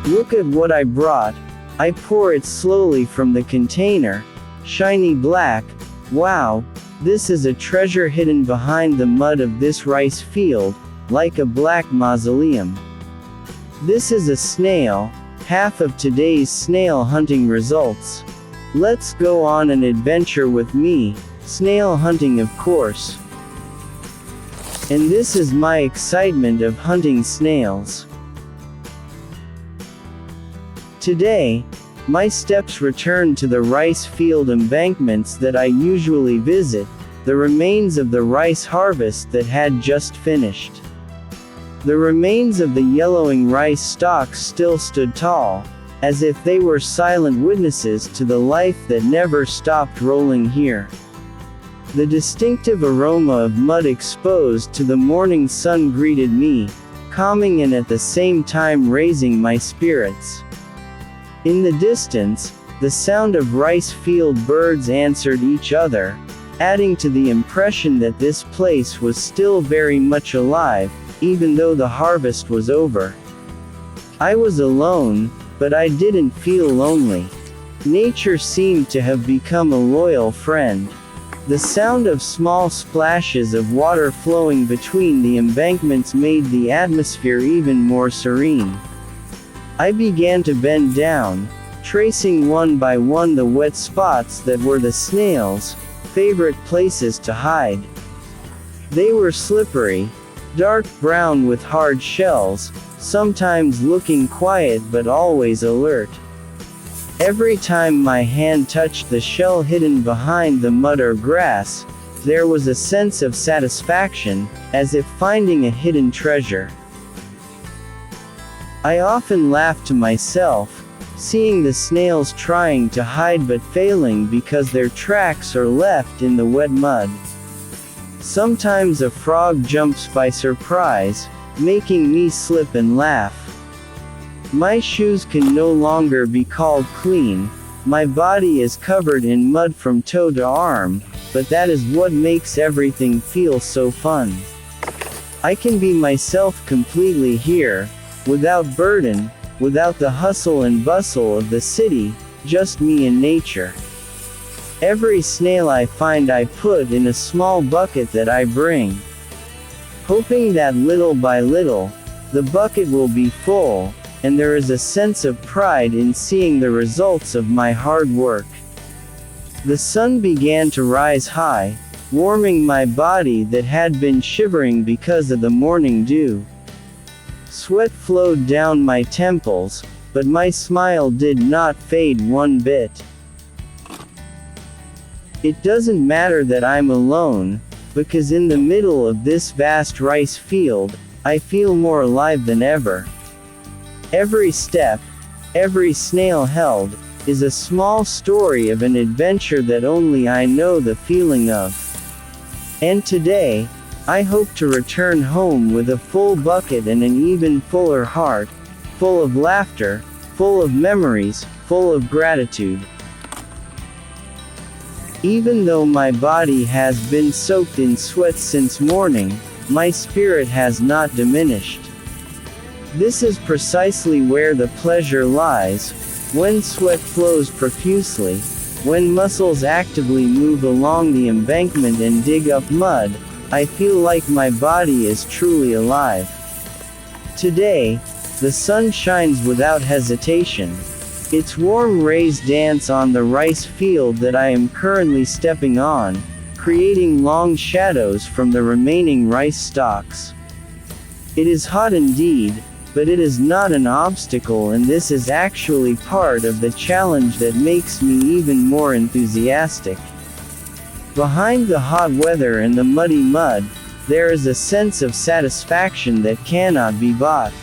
Look at what I brought. I pour it slowly from the container. Shiny black. Wow, this is a treasure hidden behind the mud of this rice field, like a black mausoleum. This is a snail, half of today's snail hunting results. Let's go on an adventure with me, snail hunting of course. And this is my excitement of hunting snails. Today, my steps return to the rice field embankments that I usually visit, the remains of the rice harvest that had just finished. The remains of the yellowing rice stalks still stood tall, as if they were silent witnesses to the life that never stopped rolling here. The distinctive aroma of mud exposed to the morning sun greeted me, calming and at the same time raising my spirits. In the distance, the sound of rice field birds answered each other, adding to the impression that this place was still very much alive, even though the harvest was over. I was alone, but I didn't feel lonely. Nature seemed to have become a loyal friend. The sound of small splashes of water flowing between the embankments made the atmosphere even more serene. I began to bend down, tracing one by one the wet spots that were the snails' favorite places to hide. They were slippery, dark brown with hard shells, sometimes looking quiet but always alert. Every time my hand touched the shell hidden behind the mud or grass, there was a sense of satisfaction, as if finding a hidden treasure. I often laugh to myself, seeing the snails trying to hide but failing because their tracks are left in the wet mud. Sometimes a frog jumps by surprise, making me slip and laugh. My shoes can no longer be called clean, my body is covered in mud from toe to arm, but that is what makes everything feel so fun. I can be myself completely here, without burden, without the hustle and bustle of the city, just me and nature. Every snail I find I put in a small bucket that I bring, hoping that little by little, the bucket will be full, and there is a sense of pride in seeing the results of my hard work. The sun began to rise high, warming my body that had been shivering because of the morning dew. Sweat flowed down my temples, but my smile did not fade one bit. It doesn't matter that I'm alone, because in the middle of this vast rice field, I feel more alive than ever. Every step, every snail held, is a small story of an adventure that only I know the feeling of. And today, I hope to return home with a full bucket and an even fuller heart, full of laughter, full of memories, full of gratitude. Even though my body has been soaked in sweat since morning, my spirit has not diminished. This is precisely where the pleasure lies, when sweat flows profusely, when muscles actively move along the embankment and dig up mud, I feel like my body is truly alive. Today, the sun shines without hesitation. Its warm rays dance on the rice field that I am currently stepping on, creating long shadows from the remaining rice stalks. It is hot indeed, but it is not an obstacle, and this is actually part of the challenge that makes me even more enthusiastic. Behind the hot weather and the muddy mud, there is a sense of satisfaction that cannot be bought.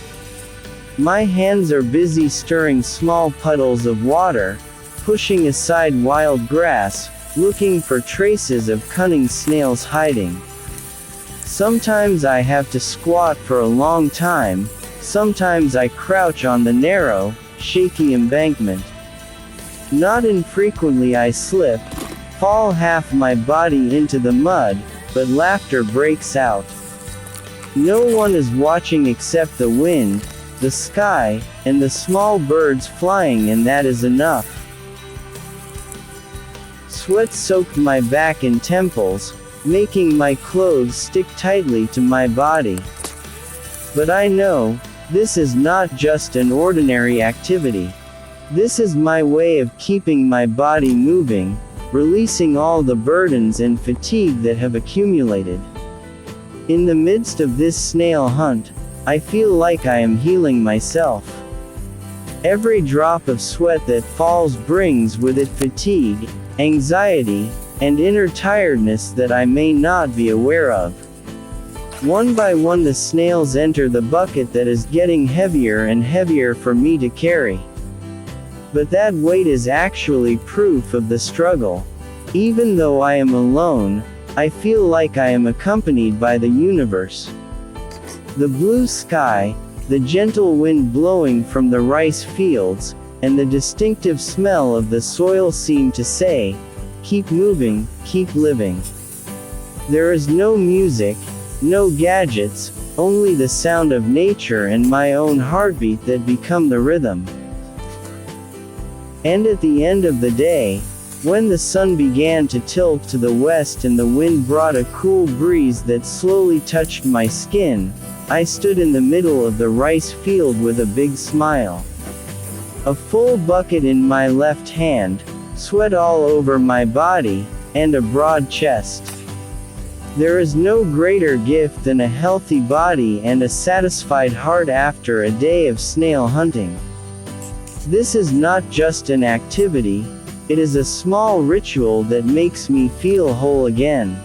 My hands are busy stirring small puddles of water, pushing aside wild grass, looking for traces of cunning snails hiding. Sometimes I have to squat for a long time, sometimes I crouch on the narrow, shaky embankment. Not infrequently I slip, fall half my body into the mud, but laughter breaks out. No one is watching except the wind, the sky, and the small birds flying, and that is enough. Sweat soaked my back and temples, making my clothes stick tightly to my body. But I know, this is not just an ordinary activity. This is my way of keeping my body moving, releasing all the burdens and fatigue that have accumulated. In the midst of this snail hunt, I feel like I am healing myself. Every drop of sweat that falls brings with it fatigue, anxiety, and inner tiredness that I may not be aware of. One by one the snails enter the bucket that is getting heavier and heavier for me to carry. But that weight is actually proof of the struggle. Even though I am alone, I feel like I am accompanied by the universe. The blue sky, the gentle wind blowing from the rice fields, and the distinctive smell of the soil seem to say, keep moving, keep living. There is no music, no gadgets, only the sound of nature and my own heartbeat that become the rhythm. And at the end of the day, when the sun began to tilt to the west and the wind brought a cool breeze that slowly touched my skin, I stood in the middle of the rice field with a big smile. A full bucket in my left hand, sweat all over my body, and a broad chest. There is no greater gift than a healthy body and a satisfied heart after a day of snail hunting. This is not just an activity, it is a small ritual that makes me feel whole again.